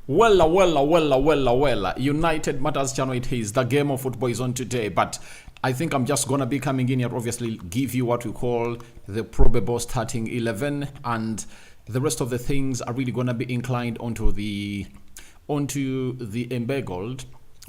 Well. United Matters channel it is. The game of football is on today, but I think I'm just gonna be coming in here, obviously give you what we call the probable starting 11, and the rest of the things are really gonna be inclined onto the embezzled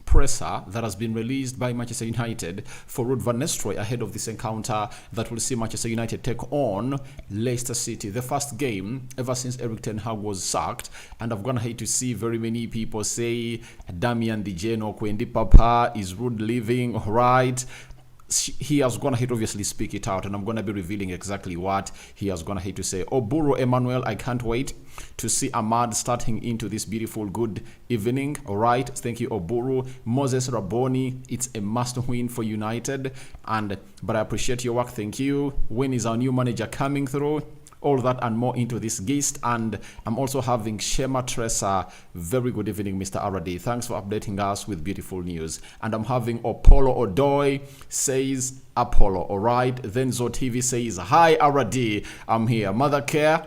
presser that has been released by Manchester United for Ruud van Nistelrooy ahead of this encounter that will see Manchester United take on Leicester City. The first game ever since Erik ten Hag was sacked, and I've gonna hate to see very many people say Damian Dijeno Kwendi Papa is Ruud leaving, right? He has gonna hate obviously speak it out, and I'm gonna be revealing exactly what he has gonna hate to say. Oburu Emmanuel, I can't wait to see Ahmad starting into this beautiful good evening. All right, thank you Oburu. Moses Raboni, it's a must win for United, but I appreciate your work, thank you. When is our new manager coming through? All that and more into this guest, and I'm also having Shema Tressa. Very good evening, Mr. Aradi. Thanks for updating us with beautiful news. And I'm having Apollo Odoy says Apollo. All right. Then TV says hi Aradi. I'm here. Mother Care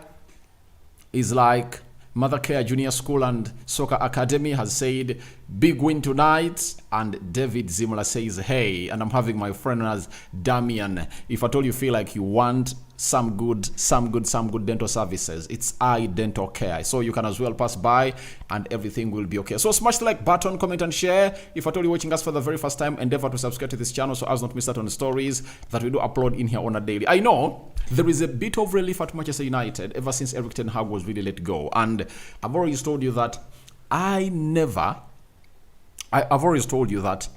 is like Mother Care Junior School and Soccer Academy has said big win tonight, and David Zimola says hey, and I'm having my friend as Damian. If at all you feel like you want some good dental services, it's Dental Care, so you can as well pass by and everything will be okay. So smash the like button, comment and share. If at all you're watching us for the very first time, endeavor to subscribe to this channel so as not miss out on the stories that we do upload in here on a daily. I know there is a bit of relief at Manchester United ever since Erik ten Hag was really let go, and I've already told you that I've always told you that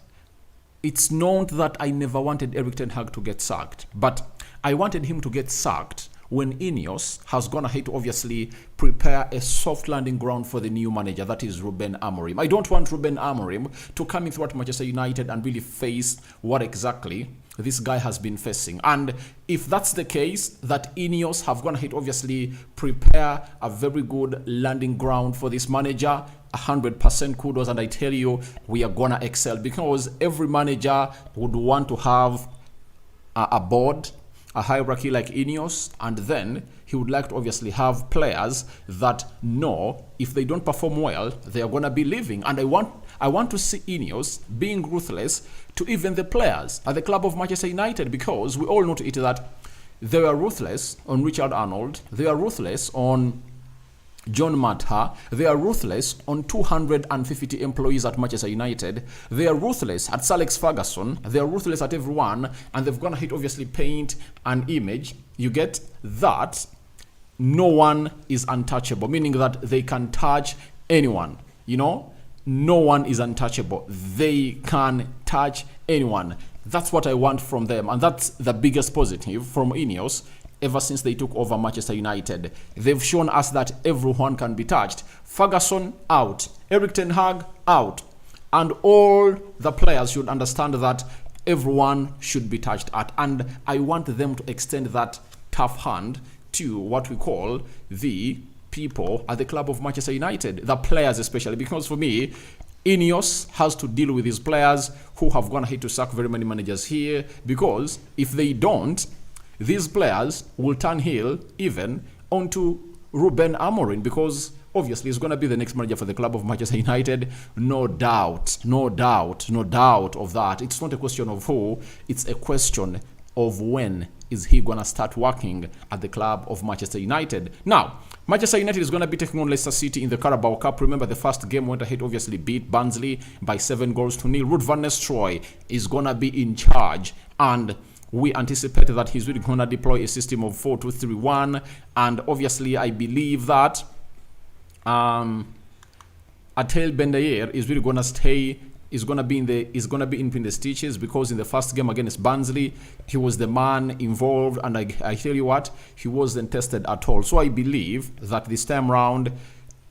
it's known that I never wanted Erik ten Hag to get sacked, but I wanted him to get sacked when INEOS has gone ahead to obviously prepare a soft landing ground for the new manager, that is Ruben Amorim. I don't want Ruben Amorim to come in through Manchester United and really face what exactly this guy has been facing. And if that's the case, that INEOS have gone ahead obviously prepare a very good landing ground for this manager, 100% kudos, and I tell you we are gonna excel, because every manager would want to have a board, a hierarchy like INEOS, and then he would like to obviously have players that know if they don't perform well, they are going to be leaving. And I want to see INEOS being ruthless to even the players at the club of Manchester United, because we all know to it that they were ruthless on Richard Arnold, they are ruthless on John Mata, they are ruthless on 250 employees at Manchester United, they are ruthless at Sir Alex Ferguson, they are ruthless at everyone, and they've gonna hit obviously paint an image. You get that no one is untouchable, meaning that they can touch anyone, you know, no one is untouchable, they can touch anyone. That's what I want from them, and that's the biggest positive from INEOS. Ever since they took over Manchester United, they've shown us that everyone can be touched. Ferguson out, Erik ten Hag out, and all the players should understand that everyone should be touched at, and I want them to extend that tough hand to what we call the people at the club of Manchester United, the players especially, because for me, INEOS has to deal with these players who have gone ahead to sack very many managers here, because if they don't, these players will turn heel even onto Ruben Amorim, because obviously he's going to be the next manager for the club of Manchester United. No doubt of that. It's not a question of who, it's a question of when is he going to start working at the club of Manchester United. Now, Manchester United is going to be taking on Leicester City in the Carabao Cup. Remember, the first game went ahead, obviously beat Barnsley by 7 goals to nil. Ruud van Nistelrooy is going to be in charge, and we anticipate that he's really going to deploy a system of 4-2-3-1, and obviously I believe that Atel Bendayer is really going to stay, is going to be in the stitches, because in the first game against Barnsley he was the man involved, and I tell you what, he wasn't tested at all. So I believe that this time round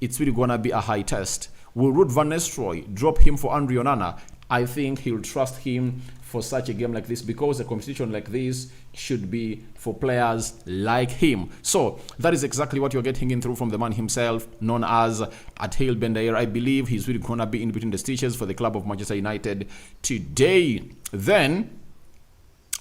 it's really going to be a high test. Will Ruud van Nistelrooy drop him for Andre Onana? I think he'll trust him for such a game like this, because a competition like this should be for players like him. So that is exactly what you're getting in through from the man himself, known as Atel Bendayer. I believe he's really gonna be in between the stitches for the club of Manchester United today. Then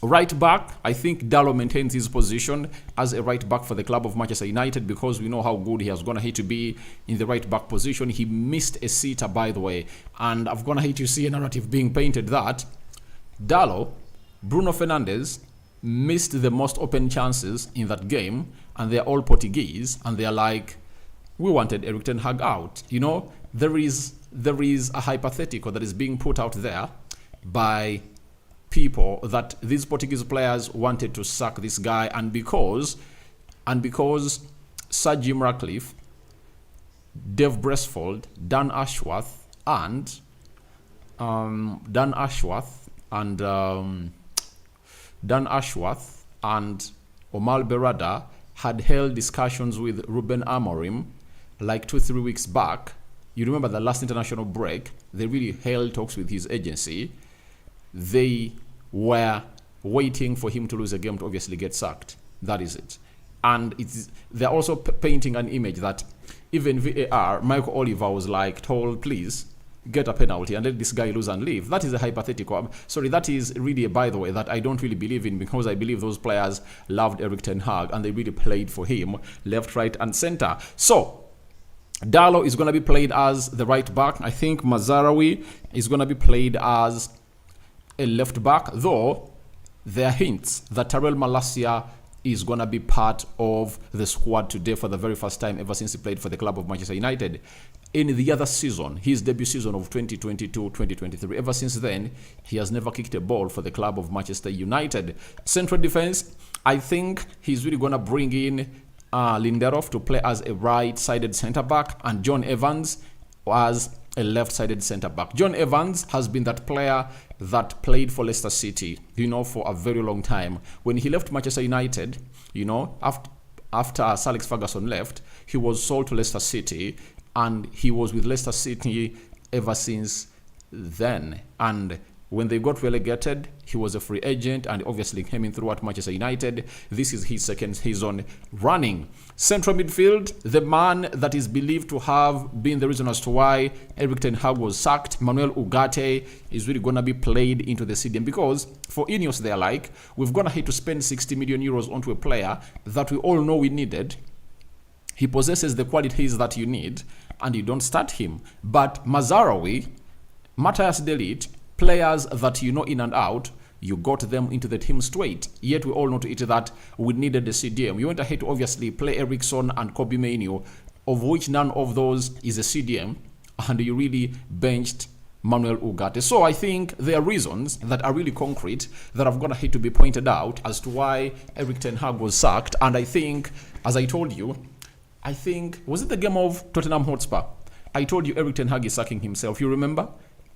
Right back, I think Dalot maintains his position as a right back for the club of Manchester United because we know how good he has gonna hate to be in the right back position. He missed a sitter, by the way, and I've gonna hate to see a narrative being painted that Dalot, Bruno Fernandes missed the most open chances in that game, and they're all Portuguese, and they're like, we wanted Erik ten Hag out. You know, there is a hypothetical that is being put out there by people that these Portuguese players wanted to sack this guy, and because Sir Jim Ratcliffe, Dave Bresford, Dan Ashworth, and Omar Berrada had held discussions with Ruben Amorim like 2-3 weeks back. You remember the last international break, they really held talks with his agency. They were waiting for him to lose a game to obviously get sacked. That is it. And they're also painting an image that even VAR, Michael Oliver was like told, please get a penalty and let this guy lose and leave. That is a hypothetical. Sorry, that is really, by the way, that I don't really believe in, because I believe those players loved Erik ten Hag and they really played for him left, right, and center. So Dalot is going to be played as the right back. I think Mazarawi is going to be played as a left back, though there are hints that Tyrell Malacia is going to be part of the squad today for the very first time ever since he played for the club of Manchester United. In the other season, his debut season of 2022-2023, ever since then, he has never kicked a ball for the club of Manchester United. Central defense, I think he's really going to bring in Lindelof to play as a right-sided centre-back and John Evans as a left-sided centre-back. John Evans has been that player that played for Leicester City, for a very long time. When he left Manchester United, after Sir Alex Ferguson left, he was sold to Leicester City, and he was with Leicester City ever since then. And when they got relegated, he was a free agent and obviously came in through at Manchester United. This is his second season running. Central midfield, the man that is believed to have been the reason as to why Erik ten Hag was sacked, Manuel Ugarte, is really going to be played into the stadium because for INEOS, they're like, we've gone ahead to spend 60 million euros onto a player that we all know we needed. He possesses the qualities that you need, and you don't start him. But Mazarawi, Matthias de Ligt, players that you know in and out, you got them into the team straight. Yet we all know to it that we needed the CDM. You went ahead to obviously play Eriksson and Kobe Mainoo, of which none of those is a CDM, and you really benched Manuel Ugarte. So I think there are reasons that are really concrete that have gone ahead to be pointed out as to why Erik ten Hag was sacked. And I think, as I told you, was it the game of Tottenham Hotspur? I told you Erik ten Hag is sacking himself. You remember?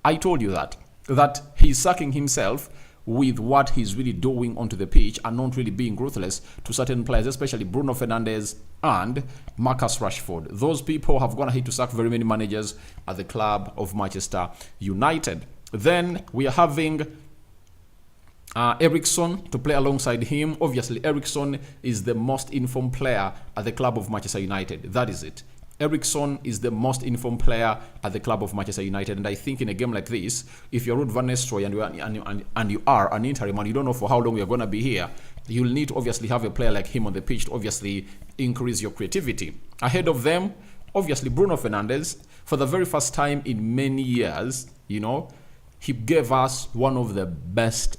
I told you that he's sacking himself with what he's really doing onto the pitch and not really being ruthless to certain players, especially Bruno Fernandes and Marcus Rashford. Those people have gone ahead to sack very many managers at the club of Manchester United. Then we are having Eriksson to play alongside him. Obviously, Eriksson is the most informed player at the club of Manchester United. That is it. Eriksson is the most informed player at the club of Manchester United, and I think in a game like this, if you're Ruud van Nistelrooy and you are an interim and you don't know for how long you're going to be here, you'll need to obviously have a player like him on the pitch to obviously increase your creativity. Ahead of them, obviously Bruno Fernandes, for the very first time in many years, he gave us one of the best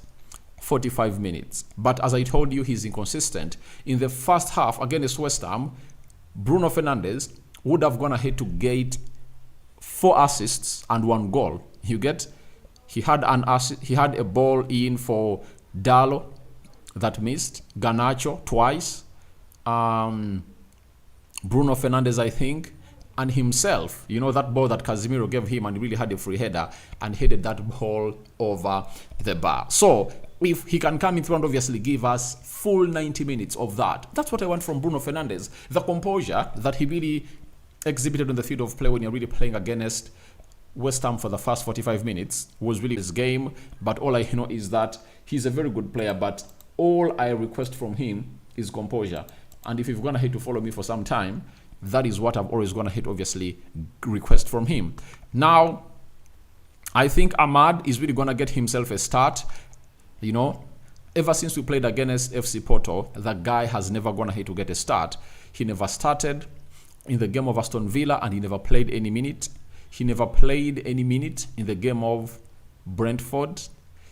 45 minutes. But as I told you, he's inconsistent. In the first half against West Ham, Bruno Fernandes would have gone ahead to get 4 assists and 1 goal. You get? He had a ball in for Dalot that missed, Garnacho twice, Bruno Fernandes, I think, and himself. That ball that Casemiro gave him, and he really had a free header and headed that ball over the bar. So if he can come in front, obviously give us full 90 minutes of that. That's what I want from Bruno Fernandes. The composure that he really exhibited on the field of play when you're really playing against West Ham for the first 45 minutes was really his game. But all I know is that he's a very good player, but all I request from him is composure. And if you've gone ahead to follow me for some time, that is what I've always gone ahead obviously request from him. Now, I think Ahmad is really going to get himself a start. Ever since we played against FC Porto, the guy has never gone ahead to get a start. He never started in the game of Aston Villa, and he never played any minute. He never played any minute in the game of Brentford.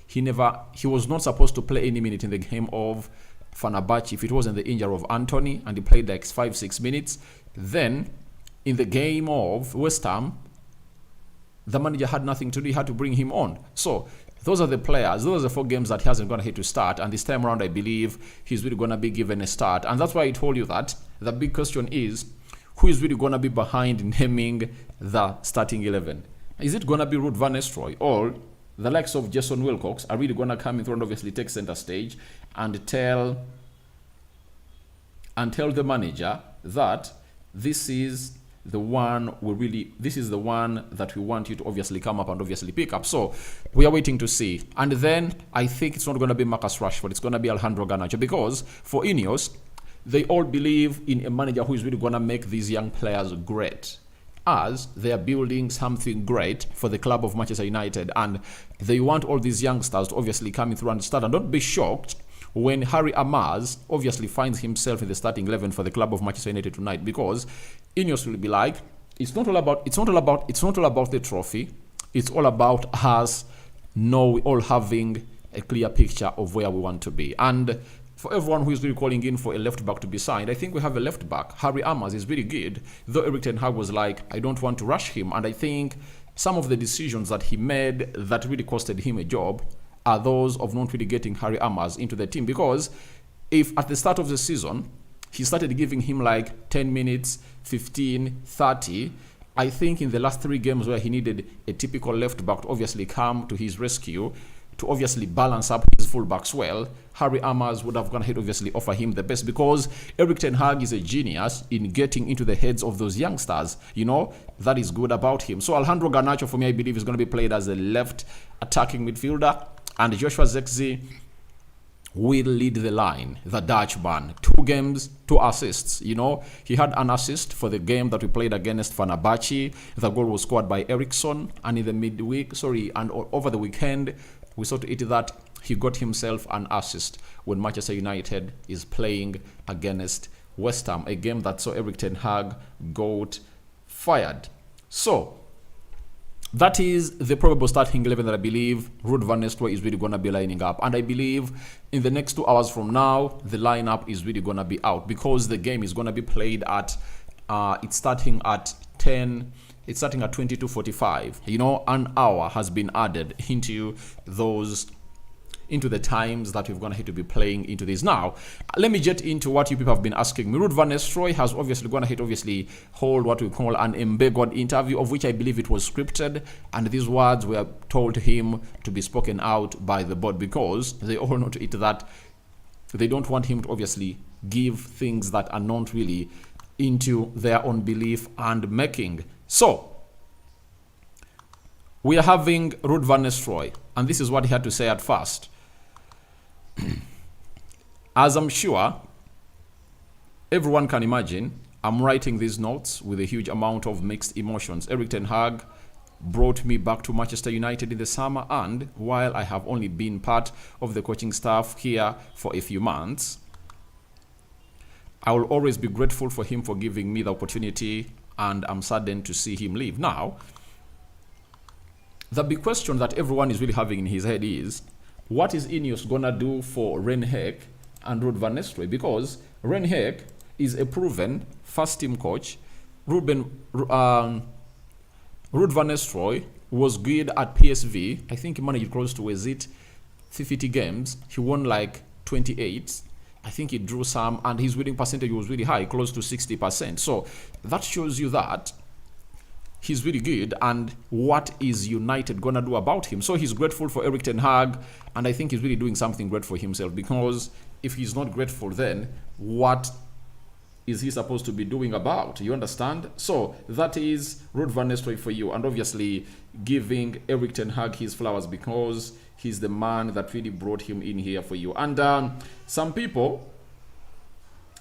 He was not supposed to play any minute in the game of Fenerbahce if it wasn't the injury of Anthony, and he played like 5-6 minutes. Then in the game of West Ham, the manager had nothing to do. He had to bring him on. So those are the players. Those are the 4 games that he hasn't gone ahead to start. And this time around, I believe he's really going to be given a start. And that's why I told you that the big question is, who is really going to be behind naming the starting 11? Is it going to be Ruud van Nistelrooy, or the likes of Jason Wilcox are really going to come in through and obviously take center stage and tell the manager that this is the one that we want you to obviously come up and obviously pick up. So we are waiting to see. And then I think it's not going to be Marcus Rashford. It's going to be Alejandro Garnacho, because for INEOS, they all believe in a manager who is really going to make these young players great, as they are building something great for the club of Manchester United. And they want all these youngsters to obviously come in through and start. And don't be shocked when Harry Amaz obviously finds himself in the starting 11 for the club of Manchester United tonight, because INEOS will be like, it's not all about the trophy. It's all about us all having a clear picture of where we want to be. And for everyone who is really calling in for a left back to be signed, I think we have a left back. Harry Amaz is really good, though Erik ten Hag was like, I don't want to rush him. And I think some of the decisions that he made that really costed him a job are those of not really getting Harry Amaz into the team. Because if at the start of the season he started giving him like 10 minutes, 15, 30, I think in the last 3 games where he needed a typical left back to obviously come to his rescue, to obviously balance up his fullbacks well, Harry Amaz would have gone ahead obviously offer him the best, because Erik ten Hag is a genius in getting into the heads of those youngsters. That is good about him. So Alejandro Garnacho, for me, I believe is going to be played as a left attacking midfielder, and Joshua Zirkzee will lead the line, the Dutchman. 2 games, 2 assists. He had an assist for the game that we played against Fenerbahce. The goal was scored by Eriksson, and in the over the weekend, we saw to it that he got himself an assist when Manchester United is playing against West Ham, a game that saw Erik ten Hag got fired. So that is the probable starting 11 that I believe Ruud van Nistelrooy is really going to be lining up. And I believe in the next 2 hours from now, the lineup is really going to be out, because the game is going to be played at, it's starting at 22:45. An hour has been added into the times that we've gone ahead to be playing into this. Now, let me get into what you people have been asking me. Ruud van Nistelrooy has obviously gone ahead hold what we call an embegoed interview, of which I believe it was scripted, and these words were told to him to be spoken out by the board, because they all know to it that they don't want him to obviously give things that are not really into their own belief and making. So we are having Ruud van Nistelrooy, and this is what he had to say at first. As I'm sure everyone can imagine, I'm writing these notes with a huge amount of mixed emotions. Erik ten Hag brought me back to Manchester United in the summer, and while I have only been part of the coaching staff here for a few months, I will always be grateful for him for giving me the opportunity, and I'm saddened to see him leave. Now, the big question that everyone is really having in his head is, what is INEOS gonna do for Renhek and Ruud van Nistelrooy? Because Renhek is a proven first-team coach. Ruud van Nistelrooy was good at PSV. I think he managed close to 50 games. He won like 28. I think he drew some, and his winning percentage was really high, close to 60%. So that shows you that he's really good, and what is United gonna do about him? So he's grateful for Erik ten Hag, and I think he's really doing something great for himself, because if he's not grateful, then what is he supposed to be doing about? You understand? So that is Ruud van Nistelrooy for you, and obviously giving Erik ten Hag his flowers, because he's the man that really brought him in here for you. And some people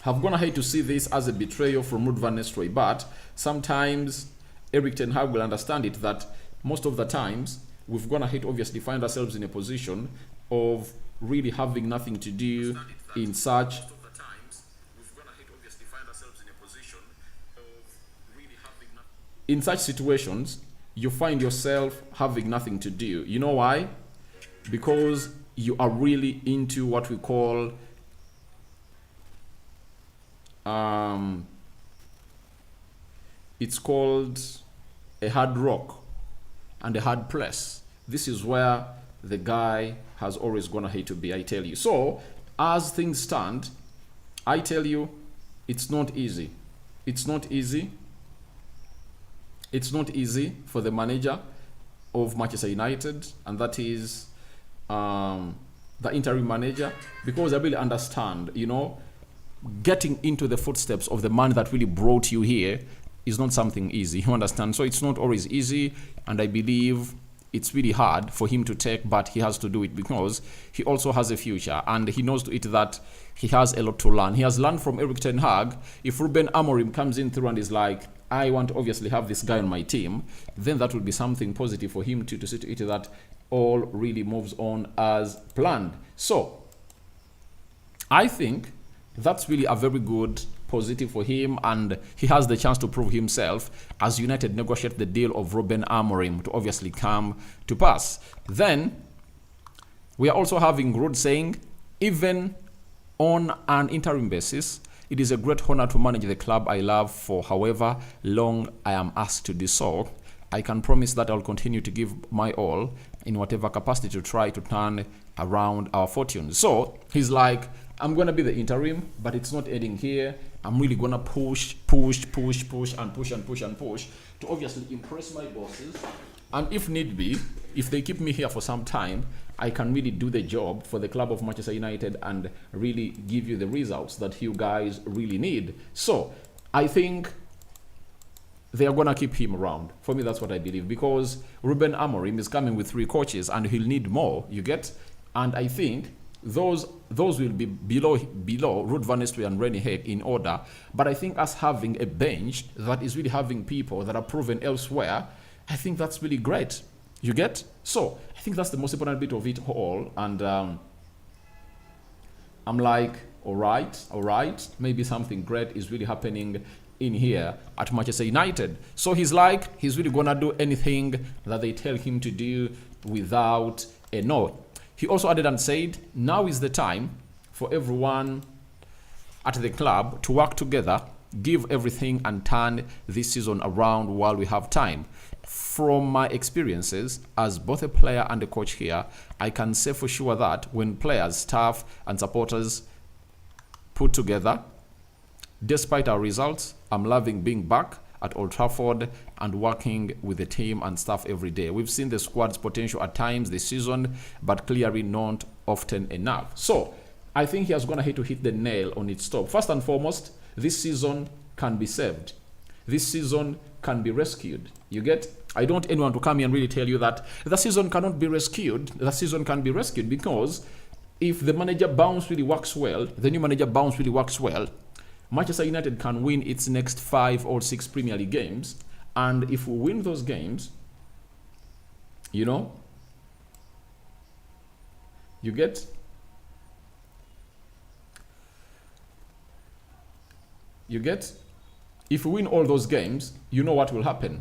have gone ahead to see this as a betrayal from Ruud van Nistelrooy, but sometimes Erik ten Hag will understand it, that most of the times we've gone ahead obviously find ourselves in a position of really having nothing to do in such situations. You find yourself having nothing to do. You know why? Because you are really into what we call it's called a hard rock and a hard press. This is where the guy has always gonna hate to be, I tell you. So as things stand, I tell you, it's not easy. It's not easy. It's not easy for the manager of Manchester United, and that is the interim manager, because I really understand, you know, getting into the footsteps of the man that really brought you here is not something easy, you understand? So it's not always easy, and I believe it's really hard for him to take, but he has to do it because he also has a future, and he knows to it that he has a lot to learn. He has learned from Erik ten Hag. If Ruben Amorim comes in through and is like, I want to obviously have this guy on my team, then that will be something positive for him to see to it that all really moves on as planned. So I think that's really a very good positive for him, and he has the chance to prove himself as United negotiate the deal of Ruben Amorim to obviously come to pass. Then we are also having Ruud saying, even on an interim basis, it is a great honor to manage the club I love for however long I am asked to do so. I can promise that I'll continue to give my all in whatever capacity to try to turn around our fortunes. So he's like, I'm going to be the interim, but it's not ending here. I'm really going to push to obviously impress my bosses. And if need be, if they keep me here for some time, I can really do the job for the club of Manchester United and really give you the results that you guys really need. So I think they are going to keep him around. For me, that's what I believe, because Ruben Amorim is coming with 3 coaches and he'll need more, you get? And I think those will be below Ruud van Nistelrooy and Rene Hague in order. But I think us having a bench that is really having people that are proven elsewhere, I think that's really great. You get? So I think that's the most important bit of it all. And I'm like, all right, maybe something great is really happening in here at Manchester United. So he's like, he's really gonna do anything that they tell him to do without a no. He also added and said, now is the time for everyone at the club to work together, give everything and turn this season around while we have time. From my experiences as both a player and a coach here, I can say for sure that when players, staff and supporters put together, despite our results, I'm loving being back at Old Trafford and working with the team and staff every day. We've seen the squad's potential at times this season, but clearly not often enough. So I think he has gonna hit the nail on its top. First and foremost, this season can be saved. This season can be rescued. You get? I don't want anyone to come here and really tell you that the season cannot be rescued. The season can be rescued because if the manager bounce really works well, the new manager bounce really works well, Manchester United can win its next 5 or 6 Premier League games. And if we win those games, you know, you get? If we win all those games, you know what will happen.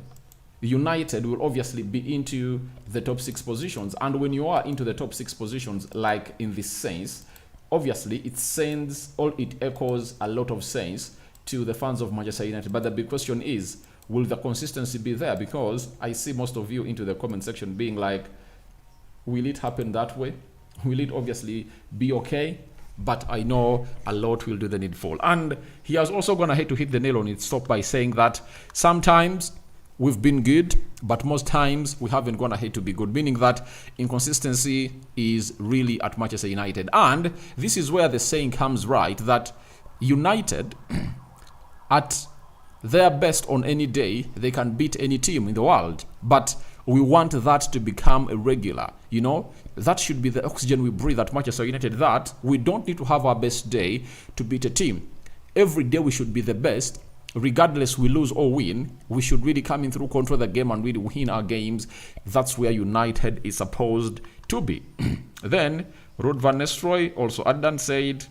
United will obviously be into the top 6 positions. And when you are into the top 6 positions, like in this sense, obviously it echoes a lot of sense to the fans of Manchester United. But the big question is, will the consistency be there? Because I see most of you into the comment section being like, will it happen that way? Will it obviously be okay? But I know a lot will do the needful. And he has also gone ahead to hit the nail on its top by saying that sometimes we've been good, but most times we haven't gone ahead to be good, meaning that inconsistency is really at Manchester United. And this is where the saying comes right, that United, at their best on any day, they can beat any team in the world. But we want that to become a regular, you know? That should be the oxygen we breathe at Manchester United, that we don't need to have our best day to beat a team. Every day we should be the best. Regardless we lose or win, we should really come in through, control the game and really win our games. That's where United is supposed to be. Then Ruud van Nistelrooy, also Adnan, said,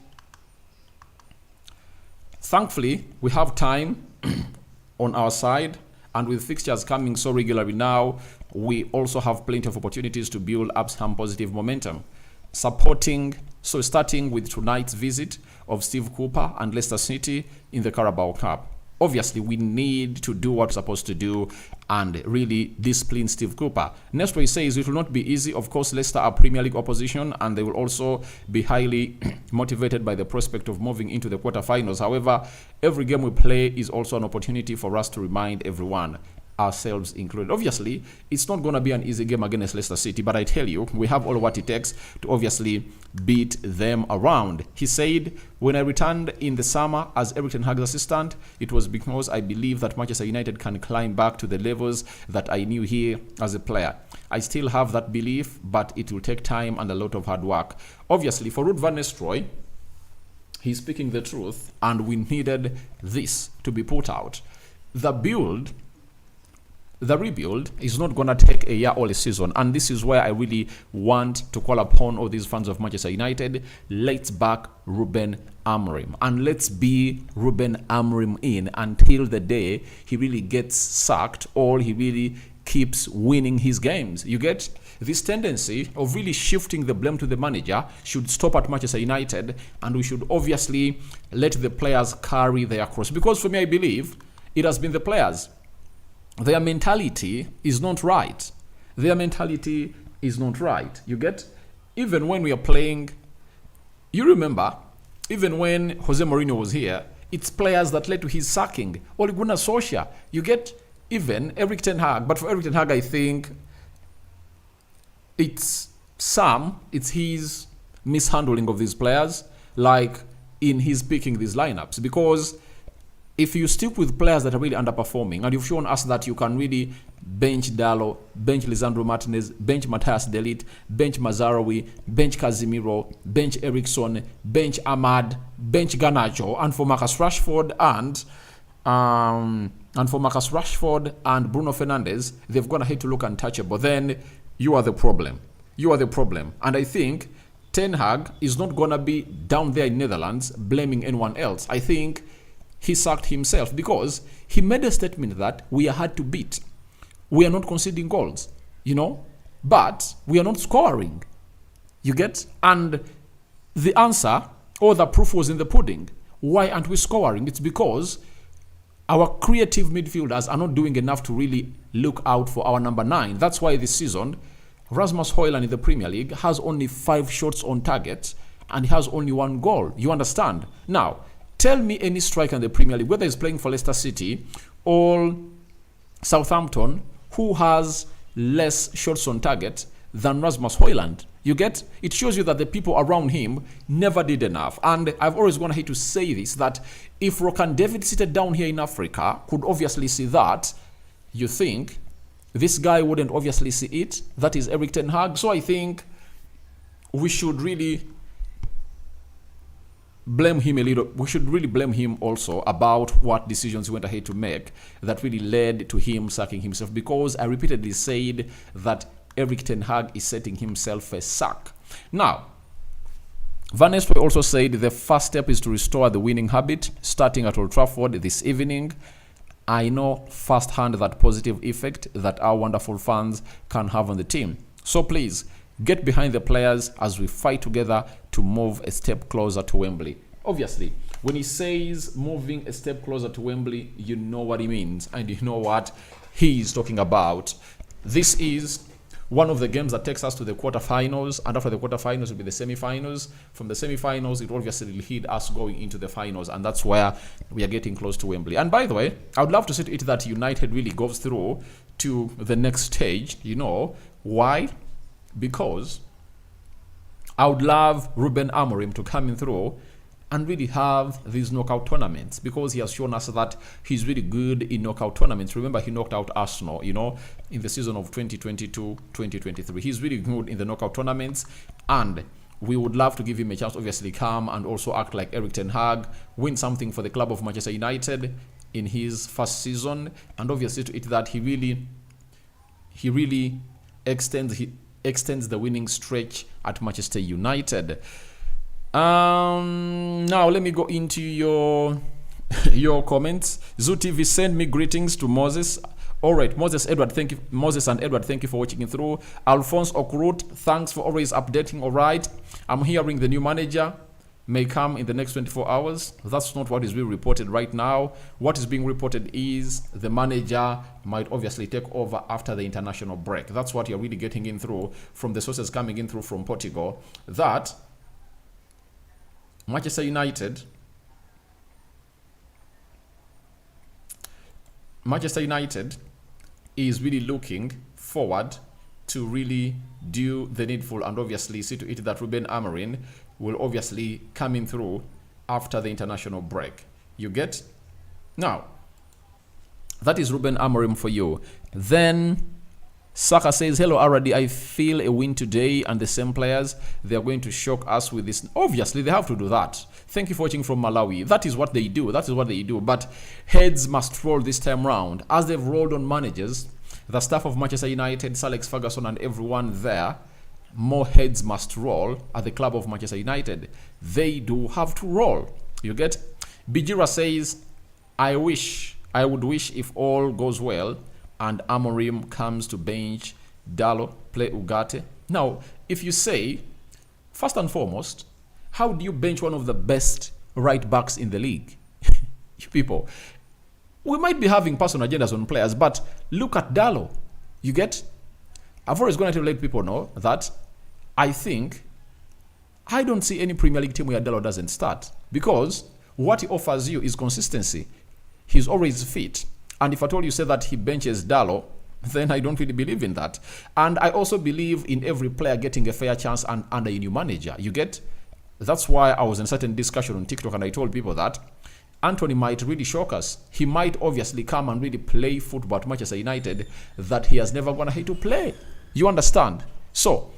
thankfully, we have time on our side, and with fixtures coming so regularly now, we also have plenty of opportunities to build up some positive momentum. Starting with tonight's visit of Steve Cooper and Leicester City in the Carabao Cup. Obviously, we need to do what we're supposed to do and really discipline Steve Cooper. Nestor says it will not be easy. Of course, Leicester are Premier League opposition and they will also be highly motivated by the prospect of moving into the quarterfinals. However, every game we play is also an opportunity for us to remind everyone, ourselves included. Obviously, it's not going to be an easy game against Leicester City, but I tell you, we have all what it takes to obviously beat them around. He said, when I returned in the summer as Erik ten Hag's assistant, it was because I believe that Manchester United can climb back to the levels that I knew here as a player. I still have that belief, but it will take time and a lot of hard work. Obviously, for Ruud van Nistelrooy, he's speaking the truth, and we needed this to be put out. The rebuild is not going to take a year or a season, and this is where I really want to call upon all these fans of Manchester United. Let's back Ruben Amorim, and let's be Ruben Amorim in until the day he really gets sacked or he really keeps winning his games. You get this tendency of really shifting the blame to the manager should stop at Manchester United, and we should obviously let the players carry their cross, because for me, I believe it has been the players. Their mentality is not right. You get? Even when we are playing, you remember, even when Jose Mourinho was here, it's players that led to his sacking. Ole Gunnar Solskjaer. You get? Even Erik ten Hag. But for Erik ten Hag, I think it's his mishandling of these players, like in his picking these lineups. Because if you stick with players that are really underperforming, and you've shown us that you can really bench Dalot, bench Lisandro Martinez, bench Matthias De Ligt, bench Mazarawi, bench Casemiro, bench Eriksson, bench Ahmad, bench Garnacho, and for Marcus Rashford and Bruno Fernandes, they've gone ahead to look untouchable. Then you are the problem. And I think Ten Hag is not gonna be down there in Netherlands blaming anyone else. I think he sacked himself because he made a statement that we are hard to beat. We are not conceding goals, but we are not scoring. You get? And the answer or the proof was in the pudding. Why aren't we scoring? It's because our creative midfielders are not doing enough to really look out for our number 9. That's why this season, Rasmus Højlund in the Premier League has only 5 shots on target and he has only 1 goal. You understand? Now, tell me any striker in the Premier League, whether he's playing for Leicester City or Southampton, who has less shots on target than Rasmus Højlund. You get? It shows you that the people around him never did enough. And I've always gone ahead to say this, that if Rokan David seated down here in Africa could obviously see that, you think this guy wouldn't obviously see it? That is Erik ten Hag. So I think we should really blame him a little. We should really blame him also about what decisions he went ahead to make that really led to him sacking himself, because I repeatedly said that Erik ten Hag is setting himself a sack. Now, Van Nistelrooy also said the first step is to restore the winning habit, starting at Old Trafford this evening. I know firsthand that positive effect that our wonderful fans can have on the team. So please, get behind the players as we fight together to move a step closer to Wembley. Obviously, when he says moving a step closer to Wembley, you know what he means and you know what he is talking about. This is one of the games that takes us to the quarterfinals, and after the quarterfinals will be the semi-finals. From the semi-finals, it obviously will lead us going into the finals, and that's where we are getting close to Wembley. And by the way, I would love to see it that United really goes through to the next stage. You know why? Because I would love Ruben Amorim to come in through and really have these knockout tournaments, because he has shown us that he's really good in knockout tournaments. Remember, he knocked out Arsenal, in the season of 2022-2023. He's really good in the knockout tournaments, and we would love to give him a chance, obviously come and also act like Erik ten Hag, win something for the club of Manchester United in his first season, and obviously to it that he really extends extends the winning stretch at Manchester United. Now let me go into your comments. Zoo TV, send me greetings to Moses. All right, Moses and Edward, thank you for watching it through. Alphonse Okrut, thanks for always updating. All right, I'm hearing the new manager may come in the next 24 hours. That's not what is being reported right now. What is being reported is the manager might obviously take over after the international break. That's what you're really getting in through from the sources coming in through from Portugal, that Manchester United is really looking forward to really do the needful and obviously see to it that Ruben Amorim will obviously come in through after the international break. You get? Now, that is Ruben Amorim for you. Then Saka says, hello Aradi, I feel a win today and the same players, they are going to shock us with this. Obviously, they have to do that. Thank you for watching from Malawi. That is what they do. But heads must roll this time round. As they've rolled on managers, the staff of Manchester United, Sir Alex Ferguson and everyone there, more heads must roll at the club of Manchester United. They do have to roll. You get? Bijira says, I would wish if all goes well and Amorim comes to bench Dalo, play Ugarte. Now, if you say, first and foremost, how do you bench one of the best right backs in the league? You people, we might be having personal agendas on players, but look at Dalo. You get? I've always going to let people know that I don't see any Premier League team where Dalo doesn't start, because what he offers you is consistency. He's always fit. And if at all you say that he benches Dalo, then I don't really believe in that. And I also believe in every player getting a fair chance and under a new manager. You get? That's why I was in a certain discussion on TikTok and I told people that Anthony might really shock us. He might obviously come and really play football at Manchester United that he has never gonna hate to play. You understand? So,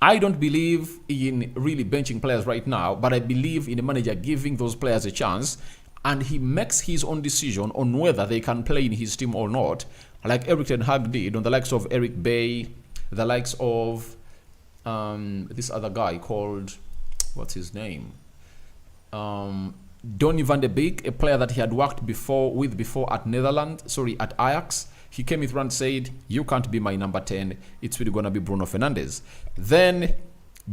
I don't believe in really benching players right now, but I believe in a manager giving those players a chance and he makes his own decision on whether they can play in his team or not, like Erik ten Hag did on the likes of Eric Bay, the likes of this other guy called, what's his name? Donny van de Beek, a player that he had worked before at Ajax. He came in through and said, you can't be my number 10. It's really going to be Bruno Fernandes. Then,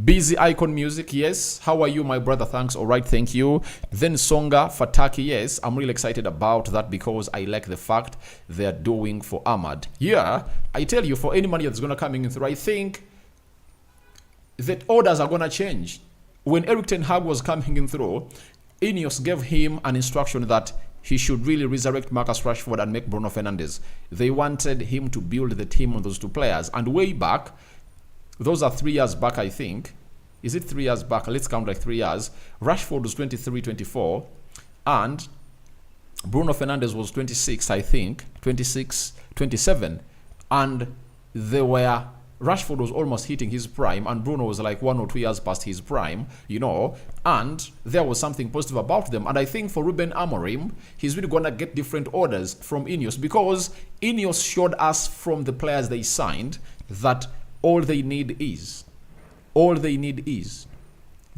Busy Icon Music, yes. How are you, my brother? Thanks. All right, thank you. Then Songa Fataki, yes. I'm really excited about that because I like the fact they're doing for Ahmad. Yeah, I tell you, for any money that's going to come in through, I think that orders are going to change. When Erik ten Hag was coming in through, INEOS gave him an instruction that he should really resurrect Marcus Rashford and make Bruno Fernandes. They wanted him to build the team on those two players. And way back, those are 3 years back, I think. Is it 3 years back? Let's count like 3 years. Rashford was 23, 24. And Bruno Fernandes was 26, I think. 26, 27. And they were... Rashford was almost hitting his prime and Bruno was like 1 or 2 years past his prime, you know, and there was something positive about them. And I think for Ruben Amorim, he's really going to get different orders from INEOS because INEOS showed us from the players they signed that all they need is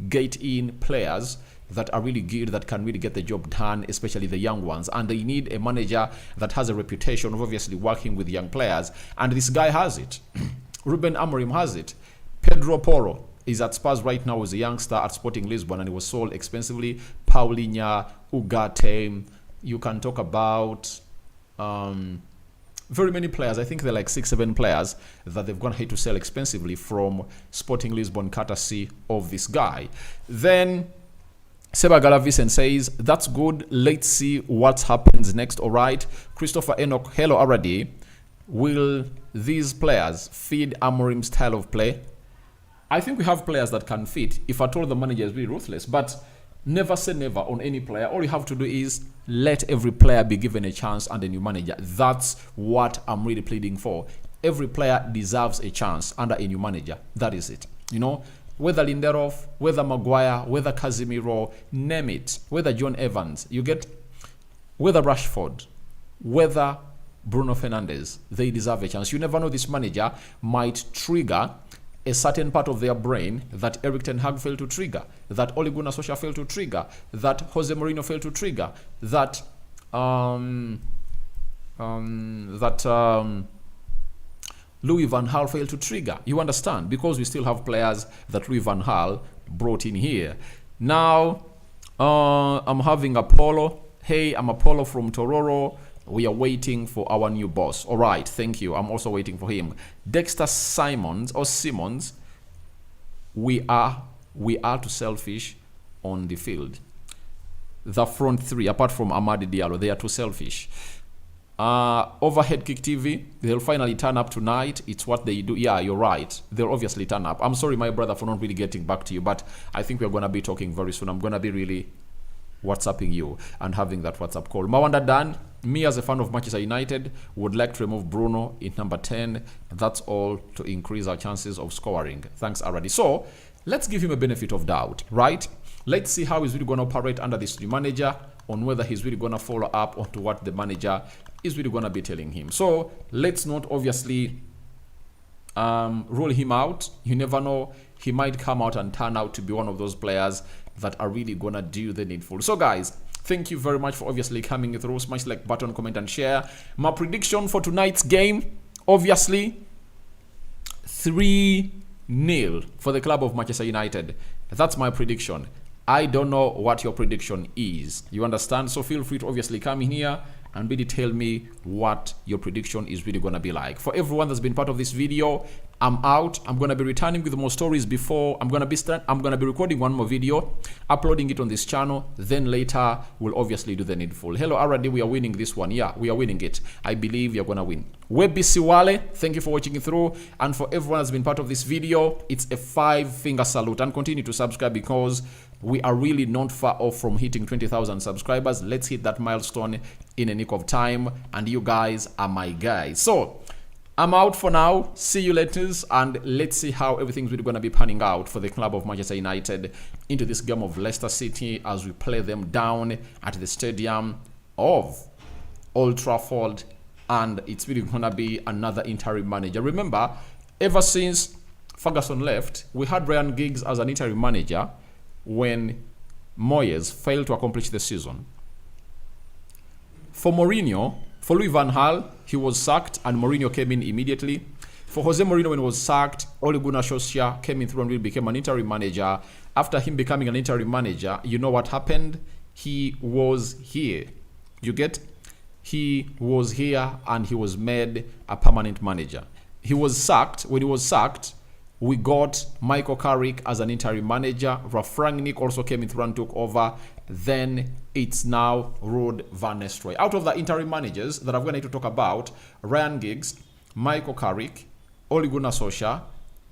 get in players that are really good, that can really get the job done, especially the young ones. And they need a manager that has a reputation of obviously working with young players. And this guy has it. Ruben Amorim has it. Pedro Porro is at Spurs right now as a youngster at Sporting Lisbon and he was sold expensively. Paulinho, Ugarte, you can talk about very many players. I think they're like 6-7 players that they've gone ahead to sell expensively from Sporting Lisbon, courtesy of this guy. Then Seba Galavisen says, that's good. Let's see what happens next. All right. Christopher Enoch, hello already. Will these players feed Amorim's style of play? I think we have players that can fit if at all the manager is really ruthless. But never say never on any player. All you have to do is let every player be given a chance under a new manager. That's what I'm really pleading for. Every player deserves a chance under a new manager. That is it. You know, whether Lindelof, whether Maguire, whether Casemiro, name it, whether John Evans, you get, whether Rashford, whether Bruno Fernandes. They deserve a chance. You never know, this manager might trigger a certain part of their brain that Erik ten Hag failed to trigger, that Ole Gunnar Solskjaer failed to trigger, that Jose Mourinho failed to trigger, that Louis van Gaal failed to trigger. You understand? Because we still have players that Louis van Gaal brought in here. Now, I'm having Apollo. Hey, I'm Apollo from Tororo. We are waiting for our new boss. All right, thank you. I'm also waiting for him. Dexter Simmons, we are too selfish on the field. The front three, apart from Amadi Diallo, they are too selfish. Overhead Kick TV, they'll finally turn up tonight. It's what they do. Yeah, you're right. They'll obviously turn up. I'm sorry, my brother, for not really getting back to you, but I think we're going to be talking very soon. I'm going to be really WhatsApping you and having that WhatsApp call. Mawanda Dan, me as a fan of Manchester United would like to remove Bruno in number 10. That's all to increase our chances of scoring. Thanks, Aradi. So let's give him a benefit of doubt, right? Let's see how he's really going to operate under this new manager, on whether he's really going to follow up onto what the manager is really going to be telling him. So let's not obviously rule him out. You never know. He might come out and turn out to be one of those players that are really going to do the needful. So guys, thank you very much for obviously coming through. Smash like button, comment and share. My prediction for tonight's game, obviously 3-0 for the club of Manchester United. That's my prediction. I don't know what your prediction is. You understand? So feel free to obviously come in here and really tell me what your prediction is really going to be like. For everyone that's been part of this video, I'm out. I'm going to be returning with more stories before. I'm going to be recording one more video, uploading it on this channel. Then later, we'll obviously do the needful. Hello, already we are winning this one. Yeah, we are winning it. I believe you're going to win. Webi Siwale, thank you for watching it through. And for everyone that's been part of this video, it's a 5-finger salute. And continue to subscribe because we are really not far off from hitting 20,000 subscribers. Let's hit that milestone in a nick of time. And you guys are my guys. So I'm out for now. See you later. And let's see how everything's really going to be panning out for the club of Manchester United into this game of Leicester City as we play them down at the stadium of Old Trafford. And it's really going to be another interim manager. Remember, ever since Ferguson left, we had Ryan Giggs as an interim manager when Moyes failed to accomplish the season. For Mourinho, for Louis van Gaal, he was sacked and Mourinho came in immediately. For Jose Mourinho, when he was sacked, Ole Gunnar Solskjaer came in through and really became an interim manager. After him becoming an interim manager, you know what happened? He was here. You get? He was here and he was made a permanent manager. He was sacked. When he was sacked, we got Michael Carrick as an interim manager. Ralf Rangnick also came in through and took over. Then it's now Ruud van Nistelrooy. Out of the interim managers that I'm going to talk about, Ryan Giggs, Michael Carrick, Ole Gunnar Solskjaer,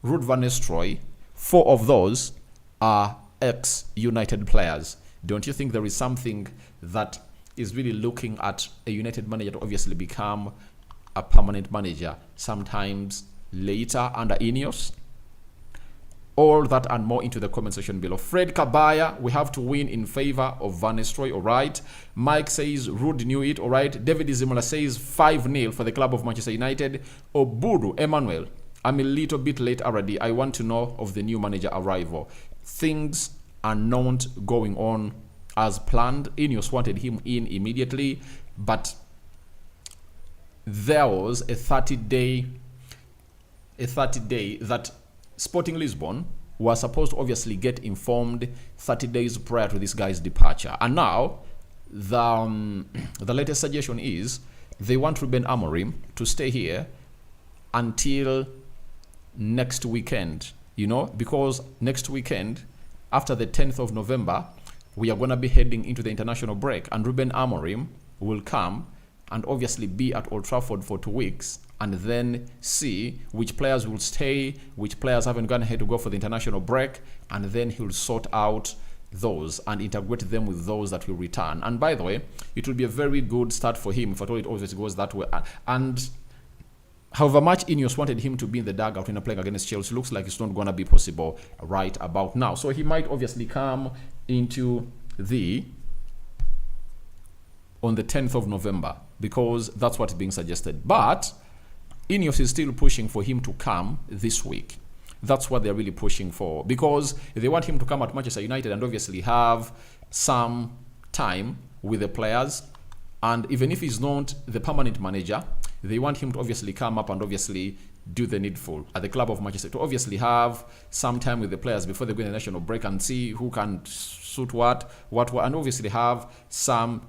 Ruud van Nistelrooy, 4 of those are ex-United players. Don't you think there is something that is really looking at a United manager to obviously become a permanent manager sometimes later under INEOS? All that and more into the comment section below. Fred Kabaya, we have to win in favor of Van Nistelrooy, all right. Mike says Ruud knew it, all right. David Izimola says 5-0 for the club of Manchester United. Oburu Emmanuel, I'm a little bit late already. I want to know of the new manager arrival. Things are not going on as planned. INEOS wanted him in immediately, but there was a 30-day that Sporting Lisbon was supposed to obviously get informed 30 days prior to this guy's departure. And now, the latest suggestion is they want Ruben Amorim to stay here until next weekend, you know, because next weekend, after the 10th of November, we are going to be heading into the international break. And Ruben Amorim will come and obviously be at Old Trafford for 2 weeks and then see which players will stay, which players haven't gone ahead to go for the international break, and then he'll sort out those and integrate them with those that will return. And by the way, it will be a very good start for him if at all it always goes that way. And however much INEOS wanted him to be in the dugout in a playing against Chelsea, looks like it's not going to be possible right about now. So he might obviously come into on the 10th of November. because that's what's being suggested. But INEOS is still pushing for him to come this week. That's what they're really pushing for, because they want him to come at Manchester United and obviously have some time with the players. And even if he's not the permanent manager, they want him to obviously come up and obviously do the needful at the club of Manchester, to obviously have some time with the players before they go in the national break and see who can suit what, and obviously have some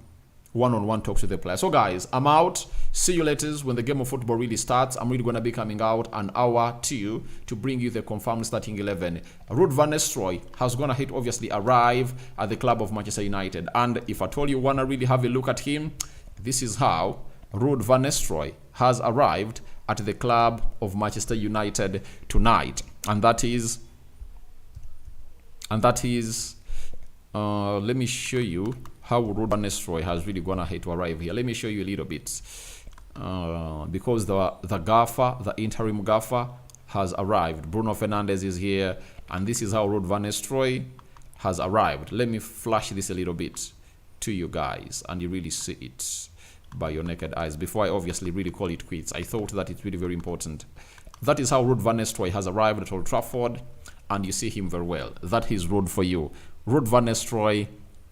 one-on-one talks with the players. So guys, I'm out. See you later when the game of football really starts. I'm really going to be coming out an hour to you to bring you the confirmed starting 11. Ruud van Nistelrooy has gone ahead to obviously arrive at the club of Manchester United. And if at all you want to really have a look at him, this is how Ruud van Nistelrooy has arrived at the club of Manchester United tonight. And that is let me show you how Ruud van Nistelrooy has really gone ahead to arrive here. Let me show you a little bit. Because the gaffer, the interim gaffer, has arrived. Bruno Fernandes is here, and this is how Ruud van Nistelrooy has arrived. Let me flash this a little bit to you guys, and you really see it by your naked eyes before I obviously really call it quits. I thought that it's really very important. That is how Ruud van Nistelrooy has arrived at Old Trafford, and you see him very well. That is Ruud for you. Ruud van Nistelrooy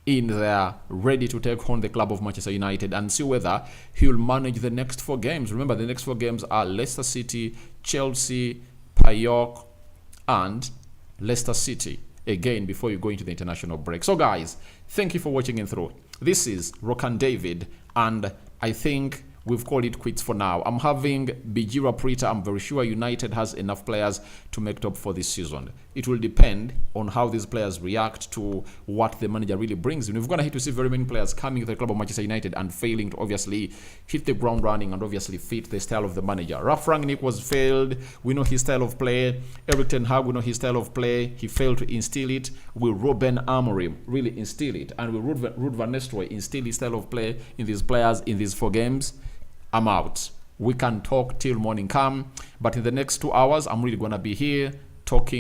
in there, ready to take on the club of Manchester United and see whether he'll manage the next 4 games. Remember, the next 4 games are Leicester City, Chelsea, PAOK, and Leicester City. Again, before you go into the international break. So guys, thank you for watching in through. This is Rokan David, and I think we've called it quits for now. I'm having Bijira Prita. I'm very sure United has enough players to make top for this season. It will depend on how these players react to what the manager really brings. And we're going to hate to see very many players coming to the club of Manchester United and failing to obviously hit the ground running and obviously fit the style of the manager. Ralf Rangnick was failed. We know his style of play. Erik ten Hag, we know his style of play. He failed to instill it. Will Ruben Amorim really instill it? And will Ruud van Nistelrooy instill his style of play in these players in these 4 games? I'm out. We can talk till morning come, but in the next 2 hours, I'm really going to be here talking